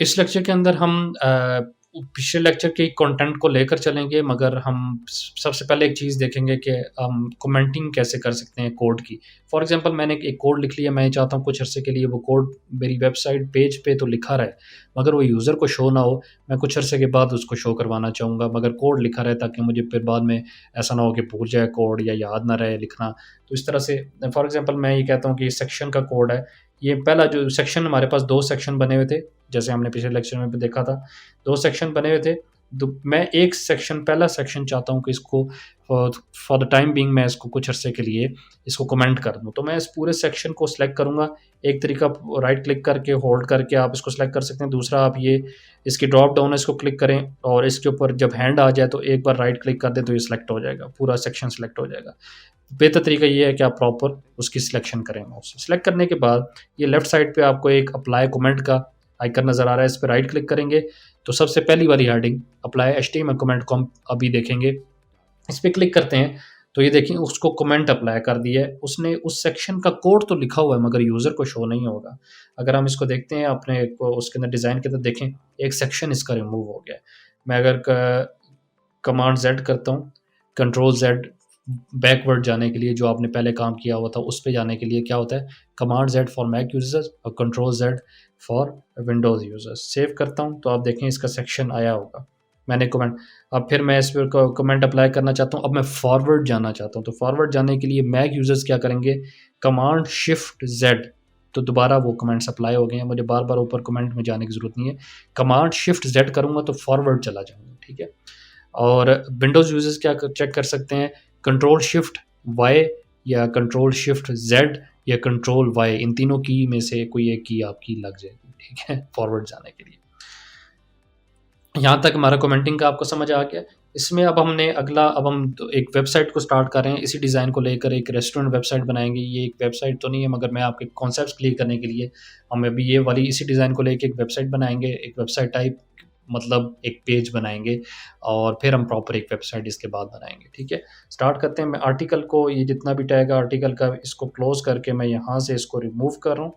इस लेक्चर के अंदर हम पिछले लेक्चर के कंटेंट को लेकर चलेंगे, मगर हम सबसे पहले एक चीज़ देखेंगे कि हम कमेंटिंग कैसे कर सकते हैं कोड की। फॉर एग्ज़ाम्पल मैंने एक कोड लिख लिया, मैं चाहता हूँ कुछ अरसे के लिए वो कोड मेरी वेबसाइट पेज पे तो लिखा रहे, मगर वो यूज़र को शो ना हो। मैं कुछ अरसे के बाद उसको शो करवाना चाहूँगा, मगर कोड लिखा रहे, ताकि मुझे फिर बाद में ऐसा ना हो कि भूल जाए कोड या याद ना रहे लिखना। तो इस तरह से फॉर एग्ज़ाम्पल मैं ये कहता हूँ कि ये सेक्शन का कोड है। ये पहला जो सेक्शन, हमारे पास 2 सेक्शन बने हुए थे, जैसे हमने पिछले लेक्चर में भी देखा था। 2 सेक्शन बने हुए थे। मैं एक सेक्शन, पहला सेक्शन चाहता हूँ कि इसको फॉर द टाइम बीइंग मैं इसको कुछ अरसे के लिए इसको कमेंट कर दूँ। तो मैं इस पूरे सेक्शन को सिलेक्ट करूँगा। एक तरीका राइट क्लिक करके होल्ड करके आप इसको सिलेक्ट कर सकते हैं। दूसरा, आप ये इसकी ड्रॉप डाउन है, इसको क्लिक करें और इसके ऊपर जब हैंड आ जाए तो एक बार राइट क्लिक कर दें तो ये सिलेक्ट हो जाएगा, पूरा सेक्शन सिलेक्ट हो जाएगा। बेहतर तरीका ये है कि आप प्रॉपर उसकी सिलेक्शन करें माउस से। सिलेक्ट करने के बाद ये लेफ्ट साइड पे आपको एक अप्लाई कमेंट का आइकन नज़र आ रहा है, इस पे राइट क्लिक करेंगे तो सबसे पहली वाली हेडिंग अप्लाई एचटीएमएल कमेंट को हम अभी देखेंगे। इस पे क्लिक करते हैं तो ये देखिए उसको कमेंट अप्लाई कर दिया है। उसने उस सेक्शन का कोड तो लिखा हुआ है, मगर यूज़र को शो नहीं होगा। अगर हम इसको देखते हैं अपने को उसके अंदर डिज़ाइन के अंदर देखें, एक सेक्शन इसका रिमूव हो गया है। मैं अगर कमांड ज़ेड करता हूँ, कंट्रोल ज़ेड बैकवर्ड जाने के लिए, जो आपने पहले काम किया हुआ था उस पे जाने के लिए क्या होता है, command Z for Mac users और control Z for Windows users. Save करता हूँ तो आप देखें इसका सेक्शन आया होगा। मैंने कमेंट, अब फिर मैं इस पर कमेंट अप्लाई करना चाहता हूँ। अब मैं फॉरवर्ड जाना चाहता हूँ, तो फॉरवर्ड जाने के लिए मैक यूज़र्स क्या करेंगे, कमांड शिफ्ट ज़ेड, तो दोबारा वो कमेंट्स अप्लाई हो गए हैं। मुझे बार बार ऊपर कमेंट में जाने की ज़रूरत नहीं है। कमांड शिफ्ट ज़ेड करूँगा तो फॉरवर्ड चला जाऊँगा, ठीक है। और विंडोज़ यूज़र्स क्या चेक कर सकते हैं, कंट्रोल शिफ्ट वाई या कंट्रोल शिफ्ट जेड या कंट्रोल वाई, इन तीनों की में से कोई एक की आपकी लग जाएगी, ठीक है, फॉरवर्ड जाने के लिए। यहाँ तक हमारा कमेंटिंग का आपको समझ आ गया। इसमें अब हमने अगला, अब हम तो एक वेबसाइट को स्टार्ट कर रहे हैं। इसी डिज़ाइन को लेकर एक रेस्टोरेंट वेबसाइट बनाएंगे। ये एक वेबसाइट तो नहीं है, मगर मैं आपके कॉन्सेप्ट क्लियर करने के लिए हम अभी ये वाली इसी डिज़ाइन को लेकर एक वेबसाइट बनाएंगे। एक वेबसाइट टाइप मतलब एक पेज बनाएंगे और फिर हम प्रॉपर एक वेबसाइट इसके बाद बनाएंगे, ठीक है। स्टार्ट करते हैं। मैं आर्टिकल को, ये जितना भी टैग है आर्टिकल का, इसको क्लोज करके मैं यहाँ से इसको रिमूव कर रहा हूँ।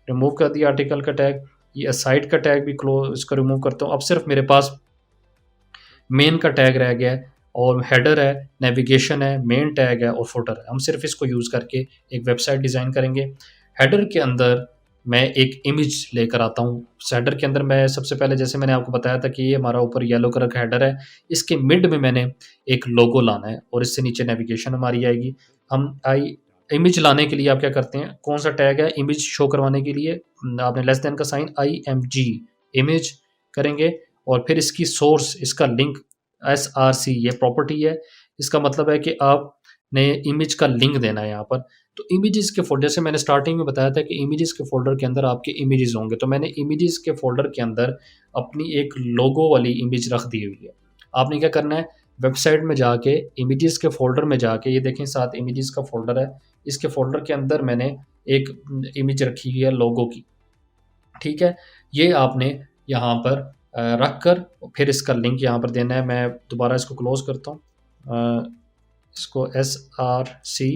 रिमूव कर दिया आर्टिकल का टैग। ये साइट का टैग भी क्लोज, इसको रिमूव करता हूँ। अब सिर्फ मेरे पास मेन का टैग रह गया है और हेडर है, नेविगेशन है, मेन टैग है और फुटर है। हम सिर्फ इसको यूज़ करके एक वेबसाइट डिज़ाइन करेंगे। हेडर के अंदर मैं एक इमेज लेकर आता हूँ। हेडर के अंदर मैं सबसे पहले, जैसे मैंने आपको बताया था कि ये हमारा ऊपर येलो कलर का हेडर है, इसके मिड में मैंने एक लोगो लाना है और इससे नीचे नेविगेशन हमारी आएगी। हम इमेज लाने के लिए आप क्या करते हैं, कौन सा टैग है इमेज शो करवाने के लिए, आपने लेस देन का साइन IMG इमेज करेंगे और फिर इसकी सोर्स, इसका लिंक SRC, ये प्रॉपर्टी है। इसका मतलब है कि आपने इमेज का लिंक देना है यहाँ पर। तो इमेजेस के फोल्डर, से मैंने स्टार्टिंग में बताया था कि इमेजेस के फोल्डर के अंदर आपके इमेजेस होंगे, तो मैंने इमेजेस के फोल्डर के अंदर अपनी एक लोगो वाली इमेज रख दी हुई है। आपने क्या करना है, वेबसाइट में जाके इमेजेस के फोल्डर में जाके, ये देखें साथ इमेजेस का फोल्डर है, इसके फोल्डर के अंदर मैंने एक इमेज रखी हुई है लोगो की, ठीक है। ये आपने यहाँ पर रख कर फिर इसका लिंक यहाँ पर देना है। मैं दोबारा इसको क्लोज करता हूँ, इसको SRC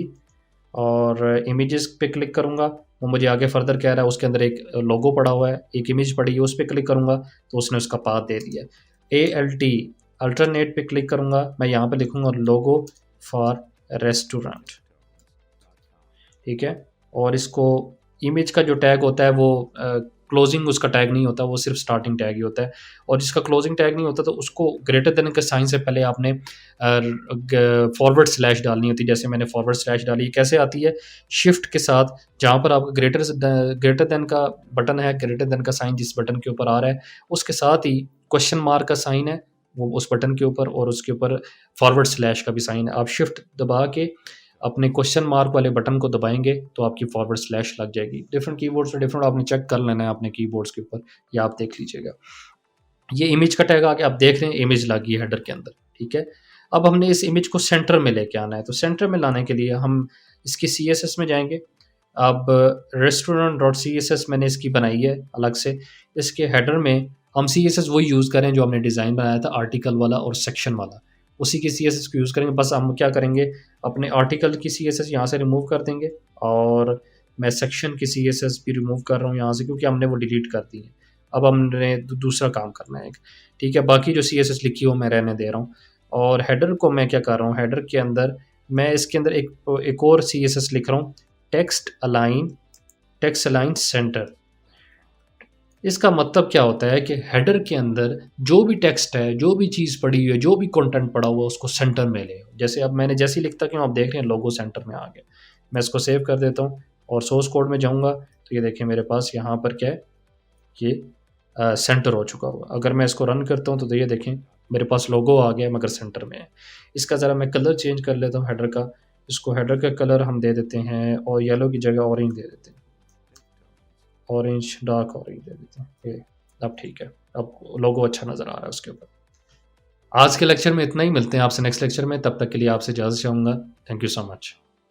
और इमेजेस पे क्लिक करूँगा। वो मुझे आगे फर्दर कह रहा है, उसके अंदर एक लोगो पड़ा हुआ है, एक इमेज पड़ी है, उस पर क्लिक करूँगा तो उसने उसका पाथ दे दिया। ALT अल्टरनेट पे क्लिक करूँगा, मैं यहाँ पे लिखूँगा लोगो फॉर रेस्टोरेंट, ठीक है। और इसको इमेज का जो टैग होता है वो क्लोजिंग उसका टैग नहीं होता, वो सिर्फ स्टार्टिंग टैग ही होता है। और जिसका क्लोजिंग टैग नहीं होता तो उसको ग्रेटर देन के साइन से पहले आपने फॉरवर्ड स्लैश डालनी होती है। जैसे मैंने फॉरवर्ड स्लैश डाली, कैसे आती है, शिफ्ट के साथ, जहाँ पर आपका ग्रेटर देन का बटन है, ग्रेटर देन का साइन जिस बटन के ऊपर आ रहा है, उसके साथ ही क्वेश्चन मार्क का साइन है वो उस बटन के ऊपर, और उसके ऊपर फॉरवर्ड स्लैश का भी साइन है। आप शिफ्ट दबा के अपने क्वेश्चन मार्क वाले बटन को दबाएंगे तो आपकी फॉरवर्ड स्लैश लग जाएगी। डिफरेंट कीबोर्ड्स में डिफरेंट, आपने चेक कर लेना है अपने कीबोर्ड्स के ऊपर, या आप देख लीजिएगा। ये इमेज का टैग आके आप देख रहे हैं इमेज लगी है हेडर के अंदर, ठीक है। अब हमने इस इमेज को सेंटर में लेके आना है, तो सेंटर में लाने के लिए हम इसकी CSS में जाएंगे। अब restaurant.css मैंने इसकी बनाई है अलग से। इसके हेडर में हम CSS वही यूज़ करें जो हमने डिज़ाइन बनाया था, आर्टिकल वाला और सेक्शन वाला, उसी की CSS को यूज़ करेंगे। बस हम क्या करेंगे, अपने आर्टिकल की CSS यहाँ से रिमूव कर देंगे और मैं सेक्शन की CSS भी रिमूव कर रहा हूँ यहाँ से, क्योंकि हमने वो डिलीट कर दी है। अब हमने दूसरा काम करना है एक, ठीक है। बाकी जो CSS लिखी हो मैं रहने दे रहा हूँ, और हेडर को मैं क्या कर रहा हूँ, हेडर के अंदर मैं इसके अंदर एक और CSS लिख रहा हूँ, टेक्स्ट अलाइन सेंटर। इसका मतलब क्या होता है कि हेडर के अंदर जो भी टेक्स्ट है, जो भी चीज़ पड़ी हुई है, जो भी कंटेंट पड़ा हुआ है, उसको सेंटर में ले। जैसे अब मैंने जैसे ही लिखता क्यों, आप देख रहे हैं लोगो सेंटर में आ गया। मैं इसको सेव कर देता हूँ और सोर्स कोड में जाऊँगा तो ये देखिए मेरे पास यहाँ पर क्या है, ये सेंटर हो चुका हुआ। अगर मैं इसको रन करता हूँ तो ये देखें मेरे पास लोगो आ गया मगर सेंटर में है। इसका ज़रा मैं कलर चेंज कर लेता हूँ हेडर का। इसको हेडर का कलर हम दे देते हैं और येलो की जगह ऑरेंज दे देते हैं, ऑरेंज, डार्क ऑरेंज दे देते हैं। ये अब ठीक है, अब लोगो अच्छा नज़र आ रहा है उसके ऊपर। आज के लेक्चर में इतना ही, मिलते हैं आपसे नेक्स्ट लेक्चर में, तब तक के लिए आपसे इजाज़त चाहूँगा। Thank you so much.